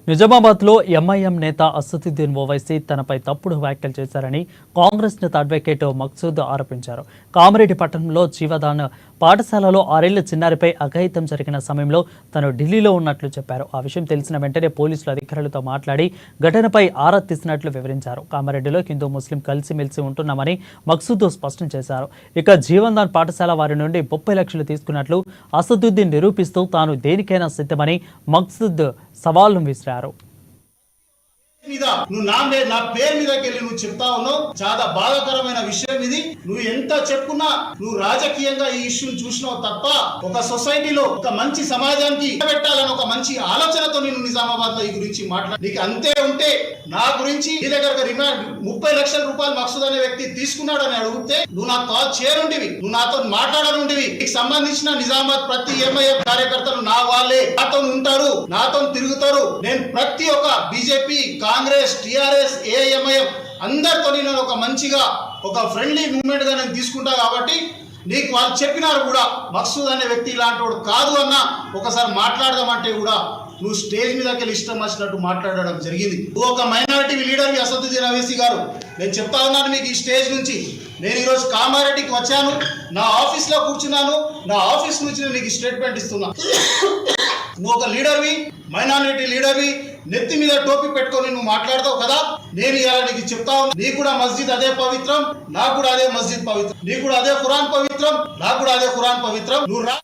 నిజామాబాద్లో ఎంఐఎం నేత అసదుద్దీన్ ఓవైసీ తనపై తప్పుడు వ్యాఖ్యలు చేశారని కాంగ్రెస్ నేత అడ్వకేట్ మక్సూద్ ఆరోపించారు. కామారెడ్డి పట్టణంలో జీవదాన్ పాఠశాలలో 6 ఏళ్ల చిన్నారిపై అఘాయిత్యం జరిగిన సమయంలో తను ఢిల్లీలో ఉన్నట్లు చెప్పారు. ఆ విషయం తెలిసిన వెంటనే పోలీసులు అధికారులతో మాట్లాడి ఘటనపై ఆరా తీసినట్లు వివరించారు. కామారెడ్డిలో హిందూ ముస్లిం కలిసిమెలిసి ఉంటున్నామని మక్సూద్ స్పష్టం చేశారు. ఇక జీవదాన్ పాఠశాల వారి నుండి 30 లక్షలు తీసుకున్నట్లు అసదుద్దీన్ నిరూపిస్తూ తాను దేనికైనా సిద్ధమని మక్సూద్ సవాల్ను విసిరారు. నువ్వు నా పేరు మీదకి వెళ్ళి నువ్వు చెప్తా ఉన్నావు. చాలా బాధాకరమైన విషయం ఇది. నువ్వు ఎంత చెప్పుకున్నా నువ్వు రాజకీయంగా ఈ ఇష్యూని చూసినావు తప్ప ఒక సొసైటీలో ఒక మంచి సమాజానికి పెట్టాలని ఒక మంచి ఆలోచనతో నేను నిజామాబాద్ లో ఈ గురించి మాట్లాడి నీకు అంతే ఉంటే నా గురించి నీ దగ్గర రిమాండ్ 30 లక్షల రూపాయలు మక్సూద్ అనే వ్యక్తి తీసుకున్నాడని అడిగితే నువ్వు నాకు కాల్ చేయనుండివి, నువ్వు నాతో మాట్లాడనుండివి. నీకు సంబంధించిన నిజామాబాద్ ప్రతి ఎంఐఎం కార్యకర్తలు నా వాళ్ళే, నాతో ఉంటారు, నాతో తిరుగుతారు. నేను ప్రతి ఒక్క బీజేపీ, కాంగ్రెస్, టిఆర్ఎస్, ఏఐఎంఐఎం అందరితో నేను ఒక మంచిగా ఒక ఫ్రెండ్లీ మూవ్మెంట్ గా నేను తీసుకుంటా. కాబట్టి నీకు వాళ్ళు చెప్పినారు కూడా మక్సూద్ అనే వ్యక్తి ఇలాంటి వాడు కాదు అన్న ఒకసారి మాట్లాడదామంటే కూడా నువ్వు స్టేజ్ మీదకి వెళ్ళి ఇష్టం వచ్చినట్టు మాట్లాడడం జరిగింది. నువ్వు ఒక మైనారిటీ లీడర్ అసదుద్దీన్ ఓవైసీ గారు, నేను చెప్తా ఉన్నాను మీకు ఈ స్టేజ్ నుంచి. నేను ఈరోజు కామారెడ్డికి వచ్చాను, నా ఆఫీస్ లో కూర్చున్నాను, నా ఆఫీస్ నుంచి నేను నీకు స్టేట్మెంట్ ఇస్తున్నా. నువ్వు ఒక లీడర్వి, మైనారిటీ లీడర్వి, నెత్తి మీద టోపీ పెట్టుకొని నువ్వు మాట్లాడతావు కదా. నేను ఇలా నీకు చెప్తా ఉన్నా, నీకు కూడా మస్జిద్ అదే పవిత్రం, నాకు కూడా అదే మస్జిద్ పవిత్రం. నీకు కూడా అదే ఖురాన్ పవిత్రం, నాకు కూడా అదే ఖురాన్ పవిత్రం. నువ్వు